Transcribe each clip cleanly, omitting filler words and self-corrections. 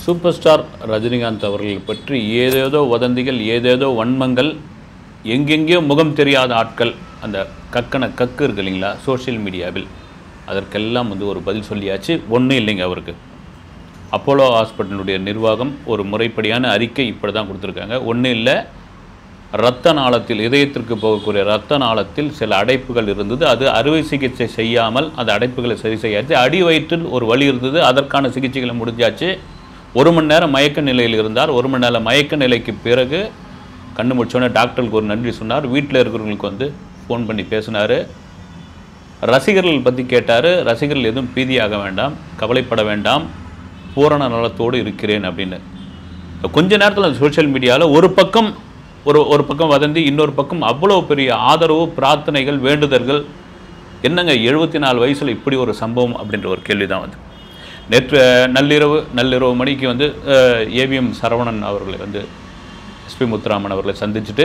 Super star Rajinikanth அவர்களை பற்றி ஏதேதோ வதந்திகள், ஏதேதோ வன்மங்கள், எங்கெங்கேயோ முகம் தெரியாத ஆட்கள், அந்த கக்கு இருக்கு இல்லைங்களா சோஷியல் மீடியாவில், அதற்கெல்லாம் வந்து ஒரு பதில் சொல்லியாச்சு. ஒன்றும் இல்லைங்க. அவருக்கு அப்போலோ ஹாஸ்பிட்டலுடைய நிர்வாகம் ஒரு முறைப்படியான அறிக்கை இப்படி தான் கொடுத்துருக்காங்க. ஒன்றும் இல்லை, இரத்த நாளத்தில், இதயத்திற்கு போகக்கூடிய இரத்த நாளத்தில் சில அடைப்புகள் இருந்தது. அது அறுவை சிகிச்சை செய்யாமல் அந்த அடைப்புகளை சரி செய்யாச்சு. அடி வயிற்றில் ஒரு வலி இருந்தது, அதற்கான சிகிச்சைகளை முடிஞ்சாச்சு. 1 மணி நேரம் மயக்க நிலையில் இருந்தார். 1 மணி நேரம் மயக்க நிலைக்கு பிறகு கண்ணு முடிச்சோன்னே டாக்டருக்கு ஒரு நன்றி சொன்னார். வீட்டில் இருக்கிறவங்களுக்கு வந்து ஃபோன் பண்ணி பேசினார். ரசிகர்கள் பற்றி கேட்டார். ரசிகர்கள் எதுவும் பீதியாக வேண்டாம், கவலைப்பட வேண்டாம், பூரண நலத்தோடு இருக்கிறேன் அப்படின்னு. கொஞ்ச நேரத்தில் சோஷியல் மீடியாவில் ஒரு பக்கம் வதந்தி, இன்னொரு பக்கம் அவ்வளோ பெரிய ஆதரவு, பிரார்த்தனைகள், வேண்டுதல்கள். என்னங்க 74 வயசில் இப்படி ஒரு சம்பவம் அப்படின்ற ஒரு கேள்வி தான் வந்து. நேற்று நள்ளிரவு மணிக்கு வந்து ஏவிஎம் சரவணன் அவர்களை வந்து எஸ்பி முத்துராமன் அவர்களை சந்திச்சுட்டு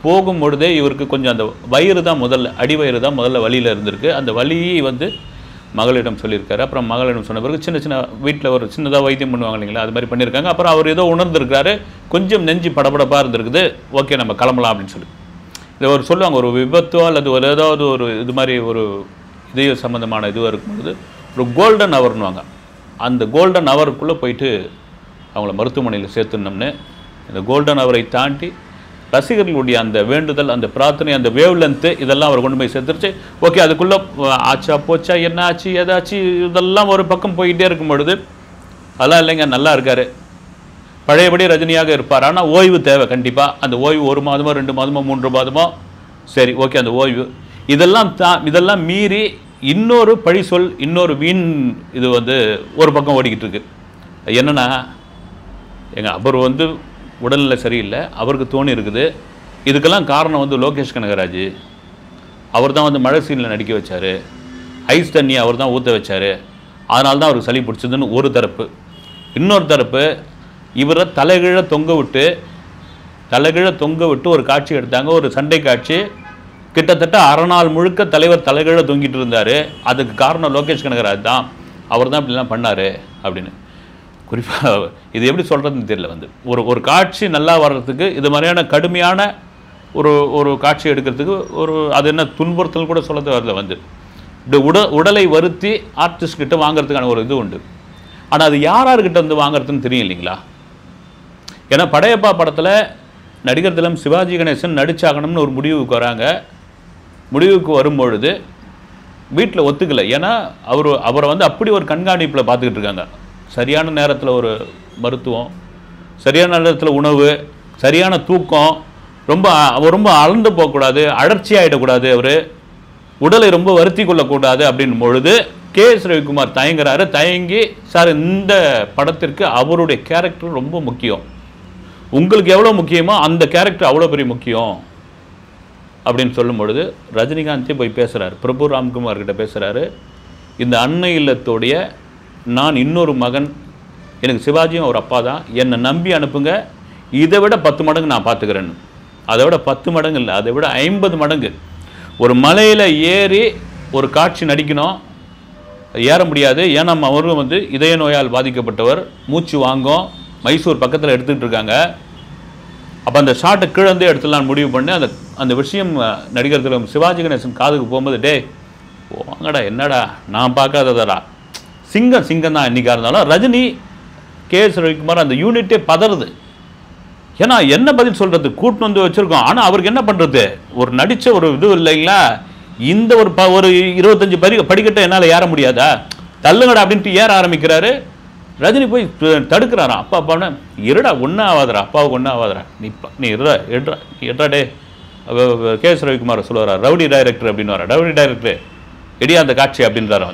போகும்பொழுதே இவருக்கு கொஞ்சம் அந்த வயிறு தான் அடி வயிறு தான் முதல்ல வலியில் இருந்திருக்கு. அந்த வலியை வந்து மகளிடம் சொல்லியிருக்காரு. அப்புறம் மகளிடம் சொன்ன பிறகு சின்ன வீட்டில் ஒரு சின்னதாக வைத்தியம் பண்ணுவாங்க இல்லைங்களா, அது மாதிரி பண்ணியிருக்காங்க. அப்புறம் அவர் ஏதோ உணர்ந்துருக்காரு, கொஞ்சம் நெஞ்சு படபடப்பாக இருந்திருக்குது, ஓகே நம்ம கிளம்பலாம் அப்படின்னு சொல்லி. இதை ஒரு சொல்லுவாங்க, ஒரு விபத்தோ அல்லது ஒரு ஏதாவது ஒரு இது மாதிரி ஒரு இதய சம்மந்தமான இதுவாக இருக்கும்போது ஒரு கோல்டன் ஹவர்னுவாங்க. அந்த கோல்டன் ஹவருக்குள்ளே போயிட்டு அவங்கள மருத்துவமனையில் சேர்த்துனோம்னு, இந்த கோல்டன் ஹவரை தாண்டி ரசிகர்களுடைய அந்த வேண்டுதல், அந்த பிரார்த்தனை, அந்த வேவ் லென்த்து, இதெல்லாம் அவர் கொண்டு போய் சேர்த்துருச்சு. ஓகே, அதுக்குள்ளே ஆச்சா போச்சா, என்ன ஆச்சு ஏதாச்சு, இதெல்லாம் ஒரு பக்கம் போய்கிட்டே இருக்கும் பொழுது, அதெல்லாம் இல்லைங்க, நல்லா இருக்கார், பழையபடி ரஜினியாக இருப்பார். ஆனால் ஓய்வு தேவை கண்டிப்பாக. அந்த ஓய்வு 1 மாதமோ 2 மாதமோ 3 மாதமோ சரி, ஓகே, அந்த ஓய்வு இதெல்லாம் மீறி இன்னொரு பழி சொல், இன்னொரு வீண் இது வந்து ஒரு பக்கம் ஓடிக்கிட்டு இருக்கு. என்னென்னா, அவர் வந்து உடல்நிலை சரியில்லை, அவருக்கு தோணி இருக்குது. இதுக்கெல்லாம் காரணம் வந்து லோகேஷ் கனகராஜ். அவர் தான் வந்து மழை சீனில் நடிக்க வச்சார், ஐஸ் தண்ணியை அவர் தான் ஊற்ற வச்சார், அதனால தான் அவருக்கு சளி பிடிச்சதுன்னு ஒரு தரப்பு. இன்னொரு தரப்பு, இவரை தலைகீழ தொங்க விட்டு ஒரு காட்சி எடுத்தாங்க, ஒரு சண்டை காட்சி. கிட்டத்தட்ட அரை நாள் முழுக்க தலைவர் தலைகீழ தொங்கிட்டு இருந்தார். அதுக்கு காரணம் லோகேஷ் கனகராஜ் தான், அவர் தான் இப்படிலாம் பண்ணார் அப்படின்னு. குறிப்பாக இது எப்படி சொல்கிறதுன்னு தெரியல. வந்து ஒரு காட்சி நல்லா வர்றதுக்கு இது மாதிரியான கடுமையான ஒரு காட்சி எடுக்கிறதுக்கு அது என்ன துன்புறுத்தல் கூட சொல்லது வரல. வந்து இப்படி உடலை வருத்தி ஆர்டிஸ்ட் கிட்ட வாங்குறதுக்கான ஒரு இது உண்டு. ஆனால் அது யார்கிட்ட வந்து வாங்குறதுன்னு தெரியும் இல்லைங்களா. ஏன்னா படையப்பா படத்தில் நடிகர் திலம் சிவாஜி கணேசன் நடிச்சாகணும்னு ஒரு முடிவுக்கு வராங்க. முடிவுக்கு வரும்பொழுது வீட்டில் ஒத்துக்கலை. ஏன்னா அவரை வந்து அப்படி ஒரு கண்காணிப்பில் பார்த்துக்கிட்டு இருக்காங்க. சரியான நேரத்தில் ஒரு மருத்துவம், சரியான நேரத்தில் உணவு, சரியான தூக்கம், ரொம்ப அளந்து போகக்கூடாது, அழற்சி ஆகிடக்கூடாது, அவர் உடலை ரொம்ப வருத்தி கொள்ளக்கூடாது அப்படின் பொழுது கே.எஸ். ரவிக்குமார் தயங்கி, சார் இந்த படத்திற்கு அவருடைய கேரக்டர் ரொம்ப முக்கியம், உங்களுக்கு எவ்வளோ முக்கியமோ அந்த கேரக்டர் அவ்வளோ பெரிய முக்கியம் அப்படின்னு சொல்லும் பொழுது ரஜினிகாந்தே போய் பேசுகிறார், பிரபு ராம்குமார்கிட்ட பேசுகிறாரு. இந்த அன்னை இல்லத்தோடைய நான் இன்னொரு மகன், எனக்கு சிவாஜியும் அவர் அப்பா தான், என்னை நம்பி அனுப்புங்க, இதை விட 10 மடங்கு நான் பார்த்துக்கிறேன்னு. அதை விட 10 மடங்கு இல்லை, அதை விட 50 மடங்கு. ஒரு மலையில் ஏறி ஒரு காட்சி நடிக்கணும், ஏற முடியாது. ஏன்னா அவரும் வந்து இதய நோயால் பாதிக்கப்பட்டவர், மூச்சு வாங்கும், மைசூர் பக்கத்தில் எடுத்துக்கிட்டு இருக்காங்க. அப்போ அந்த ஷாட்டை கீழே எடுத்துடலான்னு முடிவு பண்ணி அந்த விஷயம் நடிகர் திலம் சிவாஜி கணேசன் காதுக்கு போகும்போது, டே வாங்கடா, என்னடா நான் பார்க்காததடா, சிங்கம் தான் இன்னைக்காக இருந்தாலும். ரஜினி கே.எஸ். ரவிக்குமார் அந்த யூனிட்டே பதறுது. ஏன்னா என்ன பதில் சொல்கிறது, கூட்டு வந்து வச்சுருக்கோம். ஆனால் அவருக்கு என்ன பண்ணுறது, ஒரு நடித்த ஒரு இது இல்லைங்களா, இந்த ஒரு 25 படிக்கட்டை என்னால் ஏற முடியாதா, தள்ளுங்கடா அப்படின்ட்டு ஏற ஆரம்பிக்கிறாரு. ரஜினி போய் தடுக்கிறாராம். அப்பான்னு இருடா, ஒன்றும் ஆகாதரா, அப்பாவுக்கு ஒன்றும் ஆகாதரா, நீ எட்ரா டே. கே.எஸ். ரவிக்குமார் சொல்லுவாரா, ரவுடி டைரக்டர் அப்படின்னு வர, ரவுடி டைரக்டர் எடியா அந்த காட்சி அப்படின்றார்.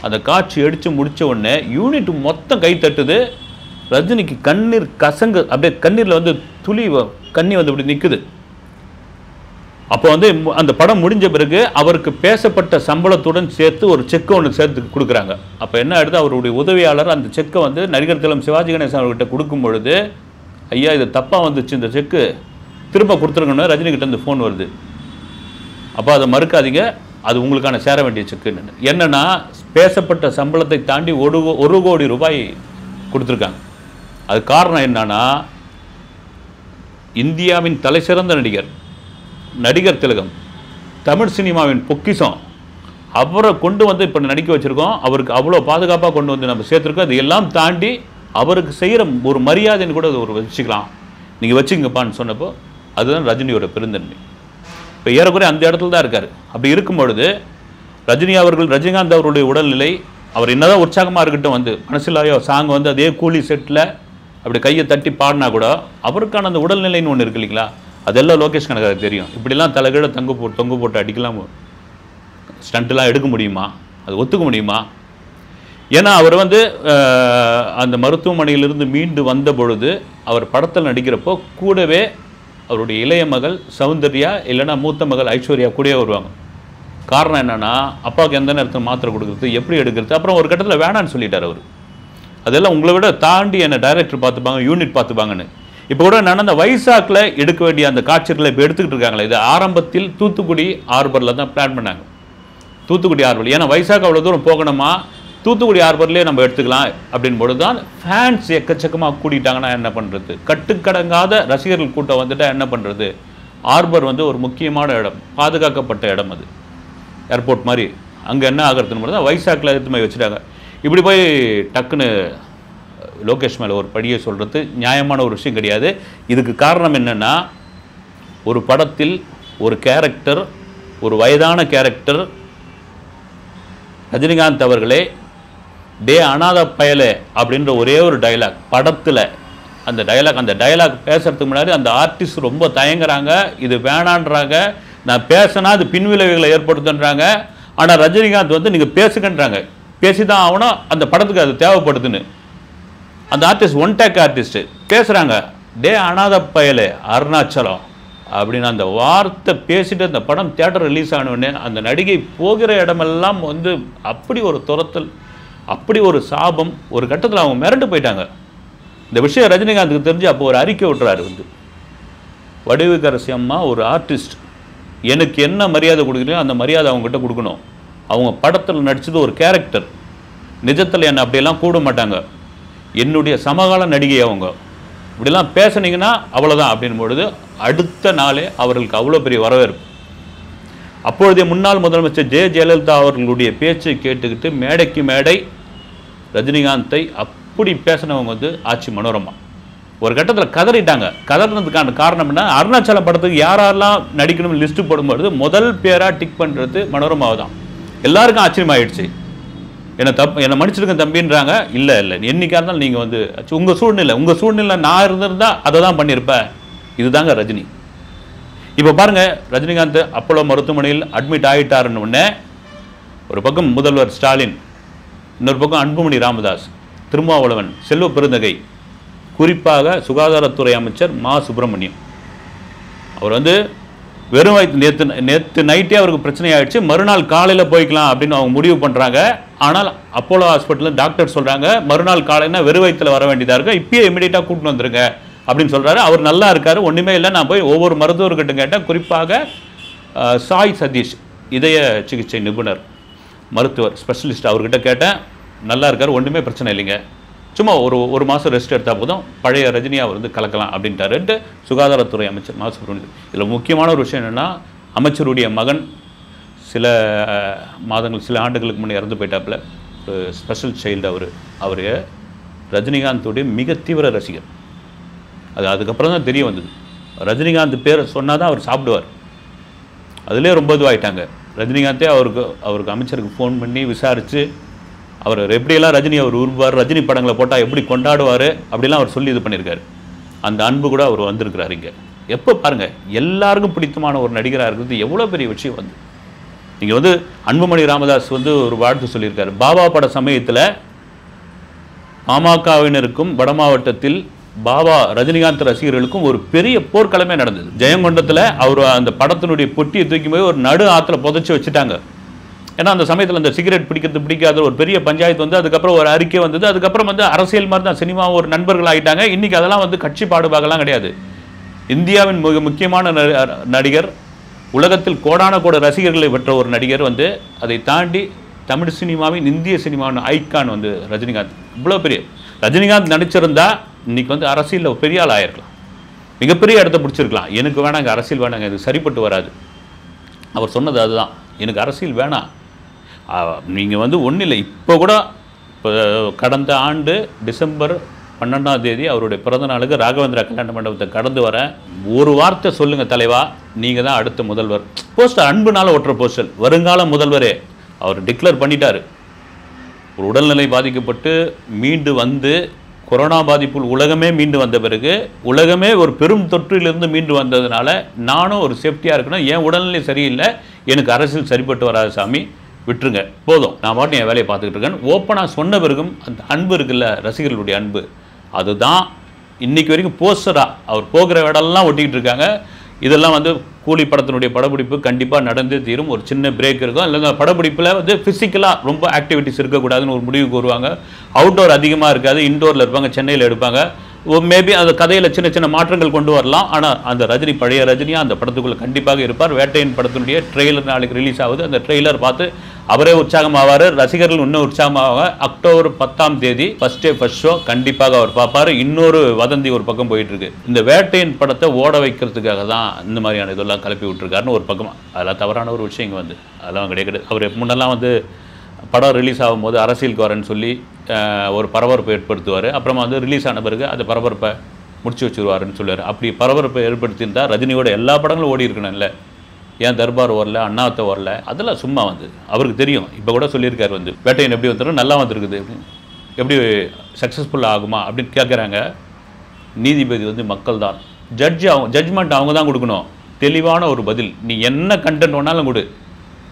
அந்த காட்சி அடித்து முடித்த உடனே யூனிட் மொத்தம் கை தட்டுது. ரஜினிக்கு கண்ணீர் கசங்கு, அப்படியே கண்ணீரில் வந்து துளி கண்ணி வந்து இப்படி நிற்குது. அப்போ வந்து அந்த படம் முடிஞ்ச பிறகு அவருக்கு பேசப்பட்ட சம்பளத்துடன் சேர்த்து ஒரு செக்கை ஒன்று சேர்த்து கொடுக்குறாங்க. அப்போ என்ன ஆகிடுது, அவருடைய உதவியாளர் அந்த செக்கை வந்து நடிகர் திலம் சிவாஜி கணேசன் அவர்கிட்ட கொடுக்கும் பொழுது, ஐயா இது தப்பாக வந்துச்சு, இந்த செக்கு திரும்ப கொடுத்துருங்கன்னு ரஜினிகிட்ட இந்த ஃபோன் வருது. அப்போ அதை மறுக்காதீங்க, அது உங்களுக்கான சேர வேண்டிய செக்குன்னு. என்னென்னா பேசப்பட்ட சம்பளத்தை தாண்டி 1 கோடி ரூபாய் கொடுத்துருக்காங்க. அது காரணம் என்னன்னா, இந்தியாவின் தலைசிறந்த நடிகர் திலகம், தமிழ் சினிமாவின் பொக்கிஷம், அவரை கொண்டு வந்து இப்போ நடிக்க வச்சுருக்கோம். அவருக்கு அவ்வளோ பாதுகாப்பாக கொண்டு வந்து நம்ம சேர்த்துருக்கோம். அது எல்லாம் தாண்டி அவருக்கு செய்கிற ஒரு மரியாதைன்னு கூட அது ஒரு வச்சுக்கலாம், நீங்கள் வச்சுங்கப்பான்னு சொன்னப்போ அதுதான் ரஜினியோட பெருந்தன்மை. இப்போ ஏறக்குறைய அந்த இடத்துல தான் இருக்கார். அப்படி இருக்கும் பொழுது ரஜினிகாந்த் அவருடைய உடல்நிலை, அவர் என்னதான் உற்சாகமாக இருக்கட்டும், வந்து மனசிலாயோ சாங் வந்து அதே கூலி செட்டில் அப்படி கையை தட்டி பாடினா கூட அவருக்கான அந்த உடல்நிலைன்னு ஒன்று இருக்கு இல்லைங்களா, அதெல்லாம் லோகேஷ் கனகராஜ் தெரியும். இப்படிலாம் தலைகீழ தொங்கு போட்டு அடிக்கலாம், ஸ்டண்ட்லாம் எடுக்க முடியுமா, அது ஒத்துக்க முடியுமா? ஏன்னா அவர் வந்து அந்த மருத்துவமனையிலிருந்து மீண்டு வந்த பொழுது அவர் படத்தில் நடிக்கிறப்போ கூடவே அவருடைய இளைய மகள் சௌந்தர்யா இல்லைன்னா மூத்த மகள் ஐஸ்வர்யா கூடவே வருவாங்க. காரணம் என்னென்னா, அப்பாவுக்கு எந்த நேரத்தில் மாத்திரை கொடுக்குறது, எப்படி எடுக்கிறது. அப்புறம் ஒரு கட்டத்தில் வேணான்னு சொல்லிட்டார் அவர். அதெல்லாம் உங்களை விட தாண்டி என்னை டைரக்டர் பார்த்துப்பாங்க, யூனிட் பார்த்துப்பாங்கன்னு. இப்போ கூட நான் அந்த வைசாக்கில் எடுக்க வேண்டிய அந்த காட்சிகளை இப்போ எடுத்துக்கிட்டு இருக்காங்களே, இது ஆரம்பத்தில் தூத்துக்குடி ஹார்பரில் தான் பிளான் பண்ணாங்க. தூத்துக்குடி ஹார்பர், ஏன்னா வைசாக் அவ்வளோ தூரம் போகணுமா, தூத்துக்குடி ஹார்பர்லேயே நம்ம எடுத்துக்கலாம் அப்படின்னு பொழுது தான் ஃபேன்ஸ் எக்கச்சக்கமாக கூட்டிட்டாங்கன்னா என்ன பண்ணுறது, கட்டுக்கடங்காத ரசிகர்கள் கூட்டம் வந்துட்டால் என்ன பண்ணுறது. ஹார்பர் வந்து ஒரு முக்கியமான இடம், பாதுகாக்கப்பட்ட இடம், அது ஏர்போர்ட் மாதிரி. அங்கே என்ன ஆகிறதுன்னு மட்டும் தான் வைசாக்கில் எடுத்து போய் வச்சுட்டாங்க. இப்படி போய் டக்குன்னு லோகேஷ் மேலே ஒரு படியை சொல்கிறது நியாயமான ஒரு விஷயம் கிடையாது. இதுக்கு காரணம் என்னென்னா, ஒரு படத்தில் ஒரு கேரக்டர், ஒரு வயதான கேரக்டர் ரஜினிகாந்த் அவர்களே டே அனாத பயலே அப்படின்ற ஒரே ஒரு டைலாக் படத்தில், அந்த டைலாக் பேசுறதுக்கு முன்னாடி அந்த ஆர்டிஸ்ட் ரொம்ப தயங்குறாங்க, இது வேணான்றாங்க, நான் பேசினா அது பின்விளைவுகளை ஏற்படுத்துன்றாங்க. ஆனால் ரஜினிகாந்த் வந்து நீங்கள் பேசுங்கன்றாங்க, பேசி தான் ஆகணும், அந்த படத்துக்கு அது தேவைப்படுதுன்னு. அந்த ஆர்டிஸ்ட் ஒன் டேக் ஆர்டிஸ்ட் பேசுகிறாங்க, டே அனாத பயலே அருணாச்சலம் அப்படின்னு அந்த வார்த்தை பேசிட்டு அந்த படம் தியேட்டர் ரிலீஸ் ஆனவுடனே அந்த நடிகை போகிற இடமெல்லாம் வந்து அப்படி ஒரு துரத்தல், அப்படி ஒரு சாபம். ஒரு கட்டத்தில் அவங்க மிரண்டு போயிட்டாங்க. இந்த விஷயம் ரஜினிகாந்துக்கு தெரிஞ்சு அப்போ ஒரு அறிக்கை விட்டுறாரு, வந்து வடிவுக்கரசி அம்மா ஒரு ஆர்டிஸ்ட், எனக்கு என்ன மரியாதை கொடுக்குறீங்களோ அந்த மரியாதை அவங்ககிட்ட கொடுக்கணும். அவங்க படத்தில் நடித்தது ஒரு கேரக்டர், நிஜத்தில் என்னை அப்படியெல்லாம் கூட மாட்டாங்க, என்னுடைய சமகால நடிகை அவங்க, இப்படிலாம் பேசுனீங்கன்னா அவ்வளோதான் அப்படின் பொழுது அடுத்த நாளே அவர்களுக்கு அவ்வளோ பெரிய வரவேற்பு. அப்பொழுதே முன்னாள் முதலமைச்சர் ஜெயலலிதா அவர்களுடைய பேச்சை கேட்டுக்கிட்டு மேடைக்கு மேடை ரஜினிகாந்தை அப்படி பேசினவங்க வந்து ஆட்சி மனோரமா. ஒரு கட்டத்தில் கதறிட்டாங்க. கதறினதுக்கான காரணம் என்ன, அருணாச்சலம் படத்துக்கு யாரெல்லாம் நடிக்கணும்னு லிஸ்ட்டு போடும்பொழுது முதல் பேராக டிக் பண்ணுறது மனோரமாவை தான். எல்லாருக்கும் ஆச்சரியமாயிடுச்சு. என்னை மன்னிச்சிருக்க தம்பின்றாங்க. இல்லை என்னைக்கா இருந்தாலும் நீங்கள் வந்து உங்கள் சூழ்நிலை நான் இருந்திருந்தால் அதை தான் பண்ணியிருப்பேன். இதுதாங்க ரஜினி. இப்போ பாருங்கள், ரஜினிகாந்த் அப்போலோ மருத்துவமனையில் அட்மிட் ஆகிட்டாருன்னு உடனே ஒரு பக்கம் முதல்வர் ஸ்டாலின், இன்னொரு பக்கம் அன்புமணி ராமதாஸ், திருமாவளவன், செல்வ பெருந்தகை, குறிப்பாக சுகாதாரத்துறை அமைச்சர் மா சுப்பிரமணியம், அவர் வந்து வெறும் நேற்று நைட்டே அவருக்கு பிரச்சனை ஆகிடுச்சு, மறுநாள் காலையில் போய்க்கலாம் அப்படின்னு அவங்க முடிவு பண்ணுறாங்க. ஆனால் அப்போலோ ஹாஸ்பிட்டலில் டாக்டர் சொல்கிறாங்க மறுநாள் காலைன்னா வெறும் வயிற்றில் வர வேண்டியதாக இருக்குது, இப்பயே இமீடியட்டாக கூப்பிட்டு வந்துருங்க அப்படின்னு சொல்கிறாரு. அவர் நல்லா இருக்கார், ஒன்றுமே இல்லை. நான் போய் ஒவ்வொரு மருத்துவர்கிட்ட கேட்டேன், குறிப்பாக சாய் சதீஷ், இதய சிகிச்சை நிபுணர், மருத்துவர் ஸ்பெஷலிஸ்ட், அவர்கிட்ட கேட்டேன், நல்லா இருக்கார், ஒன்றுமே பிரச்சனை இல்லைங்க, சும்மா ஒரு மாதம் ரெஸ்ட் எடுத்தால் போதும், பழைய ரஜினியாக அவர் வந்து கலக்கலாம் அப்படின்ட்டாருன்ட்டு சுகாதாரத்துறை அமைச்சர் மா சுப்பிரமணியன். இதில் முக்கியமான ஒரு விஷயம் என்னென்னா, அமைச்சருடைய மகன் சில ஆண்டுகளுக்கு முன்னே இறந்து போயிட்டாப்புல, ஒரு ஸ்பெஷல் சைல்டு. அவர் ரஜினிகாந்தோடைய மிக தீவிர ரசிகர். அதுக்கப்புறம் தான் தெரிய வந்தது, ரஜினிகாந்த் பேரை சொன்னால் தான் அவர் சாப்பிடுவார். அதிலே ரொம்ப இதுவாகிட்டாங்க. ரஜினிகாந்தே அவருக்கு அமைச்சருக்கு ஃபோன் பண்ணி விசாரித்து அவர் எப்படியெல்லாம் ரஜினி அவர் உருவார், ரஜினி படங்களை போட்டால் எப்படி கொண்டாடுவார் அப்படிலாம் அவர் சொல்லி இது பண்ணியிருக்காரு. அந்த அன்பு கூட அவர் வந்திருக்கிறார் இங்கே. எப்போ பாருங்கள், எல்லாருக்கும் பிடித்தமான ஒரு நடிகராக இருக்கிறது எவ்வளோ பெரிய விஷயம். வந்து நீங்கள் வந்து அன்புமணி ராமதாஸ் வந்து ஒரு வாழ்த்து சொல்லியிருக்காரு. பாபா பட சமயத்தில் பாமகவினருக்கும் வட மாவட்டத்தில் பாபா ரஜினிகாந்த் ரசிகர்களுக்கும் ஒரு பெரிய போர்க்களமே நடந்தது. ஜெயங்கொண்டத்தில் அவர் அந்த படத்தினுடைய பொட்டியை தூக்கி போய் ஒரு நடு ஆற்றுல புதைச்சி வச்சுட்டாங்க. ஏன்னா அந்த சமயத்தில் அந்த சிகரெட் பிடிக்காத ஒரு பெரிய பஞ்சாயத்து வந்து அதுக்கப்புறம் ஒரு அறிக்கை வந்தது. அதுக்கப்புறம் வந்து அரசியல் மாதிரி தான் சினிமா ஒரு நண்பர்கள் ஆகிட்டாங்க. இன்றைக்கி அதெல்லாம் வந்து கட்சி பாடுபாகலாம் கிடையாது. இந்தியாவின் மிக முக்கியமான நடிகர், உலகத்தில் கோடான கோட ரசிகர்களை பெற்ற ஒரு நடிகர் வந்து, அதை தாண்டி தமிழ் சினிமாவின் இந்திய சினிமாவின் ஐக்கான் வந்து ரஜினிகாந்த். இவ்வளோ பெரிய ரஜினிகாந்த் நடிச்சிருந்தா இன்றைக்கி வந்து அரசியலில் பெரிய ஆள் ஆயிருக்கலாம், மிகப்பெரிய இடத்த பிடிச்சிருக்கலாம். எனக்கு வேணாங்க, அரசியல் வேணாங்க, இது சரிப்பட்டு வராது. அவர் சொன்னது அதுதான், எனக்கு அரசியல் வேணாம். நீங்கள் வந்து ஒன்றும் இல்லை, இப்போ கூட இப்போ கடந்த ஆண்டு டிசம்பர் 12ஆம் தேதி அவருடைய பிறந்த நாளுக்கு ராகவேந்திரா கல்யாண மண்டபத்தை கடந்து வரேன். ஒரு வார்த்தை சொல்லுங்கள் தலைவா, நீங்கள் தான் அடுத்த முதல்வர். போஸ்டர் அன்புனால ஒட்டுற போஸ்டர், வருங்கால முதல்வரே அவர் டிக்ளேர் பண்ணிட்டார். ஒரு உடல்நிலை பாதிக்கப்பட்டு மீண்டு வந்து கொரோனா பாதிப்புள் உலகமே மீண்டு வந்த பிறகு, உலகமே ஒரு பெரும் தொற்றிலிருந்து மீண்டு வந்ததுனால நானும் ஒரு சேஃப்டியாக இருக்கணும். என் உடல்நிலை சரியில்லை, எனக்கு அரசியல் சரிப்பட்டு வராது சாமி, விட்டுருங்க போதும், நான் பாட்டு என் வேலையை பார்த்துக்கிட்டு இருக்கேன். ஓப்பனாக சொன்ன பிறகும் அந்த அன்பு இருக்குல்ல, ரசிகர்களுடைய அன்பு, அதுதான் இன்றைக்கி வரைக்கும் போஸ்டராக அவர் போகிற இடம்லாம் ஒட்டிக்கிட்டு இருக்காங்க. இதெல்லாம் வந்து கூலி படத்தினுடைய படப்பிடிப்பு கண்டிப்பாக நடந்தே தீரும். ஒரு சின்ன பிரேக் இருக்கும், இல்லை படப்பிடிப்பில் வந்து ஃபிசிக்கலாக ரொம்ப ஆக்டிவிட்டிஸ் இருக்கக்கூடாதுன்னு ஒரு முடிவுக்கு வருவாங்க. அவுட்டோர் அதிகமாக இருக்காது, இன்டோரில் இருப்பாங்க, சென்னையில் எடுப்பாங்க. மேபி அந்த கதையில் சின்ன சின்ன மாற்றங்கள் கொண்டு வரலாம். ஆனால் அந்த ரஜினி பழைய ரஜினியாக அந்த படத்துக்குள்ளே கண்டிப்பாக இருப்பார். வேட்டையின் படத்தினுடைய ட்ரெய்லர் நாளைக்கு ரிலீஸ் ஆகுது. அந்த ட்ரெய்லர் பார்த்து அவரே உற்சாகமாவார், ரசிகர்கள் இன்னும் உற்சாகமாவாங்க. அக்டோபர் 10ஆம் தேதி ஃபர்ஸ்ட் டே ஃபர்ஸ்ட் ஷோ கண்டிப்பாக அவர் பார்ப்பார். இன்னொரு வதந்தி ஒரு பக்கம் போயிட்டுருக்கு, இந்த வேட்டையின் படத்தை ஓட வைக்கிறதுக்காக தான் இந்த மாதிரியான இதெல்லாம் கிளப்பி விட்டுருக்காருன்னு ஒரு பக்கம். அதெல்லாம் தவறான ஒரு விஷயம் இங்கே வந்து அதெல்லாம் கிடையாது. அவர் முன்னெல்லாம் வந்து படம் ரிலீஸ் ஆகும்போது அரசியலுக்கு வரேன்னு சொல்லி ஒரு பரபரப்பை ஏற்படுத்துவார். அப்புறமா வந்து ரிலீஸ் ஆன பிறகு அந்த பரபரப்பை முடிச்சு வச்சுருவாருன்னு சொல்லுவார். அப்படி பரபரப்பை ஏற்படுத்தியிருந்தால் ரஜினியோட எல்லா படங்களும் ஓடி இருக்கணும்ல, ஏன் தர்பார் வரல, அண்ணாத்தை வரல, அதெல்லாம் சும்மா வந்து அவருக்கு தெரியும். இப்போ கூட சொல்லியிருக்காரு வந்து வேட்டையன் எப்படி வந்துடும், நல்லா வந்துருக்குது, எப்படி சக்ஸஸ்ஃபுல்லாக ஆகுமா அப்படின்னு கேட்குறாங்க. நீதிபதி வந்து மக்கள் தான், ஜட்ஜ்மெண்ட் அவங்க தான் கொடுக்கணும். தெளிவான ஒரு பதில், நீ என்ன கண்டென்ட் வேணாலும் கொடு,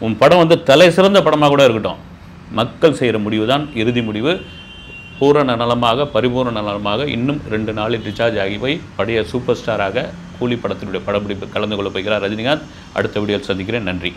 உன் படம் வந்து தலை சிறந்த படமாக கூட இருக்கட்டும், மக்கள் செய்கிற முடிவு தான் இறுதி முடிவு. பூரண நலமாக பரிபூர்ண நலமாக இன்னும் 2 நாளில் டிஸ்சார்ஜ் ஆகி போய் பழைய சூப்பர் ஸ்டாராக கூலி படத்தினுடைய படப்பிடிப்பு கலந்து கொள்ள போகிறார் ரஜினிகாந்த். அடுத்த வீடியோவில் சந்திக்கிறேன். நன்றி.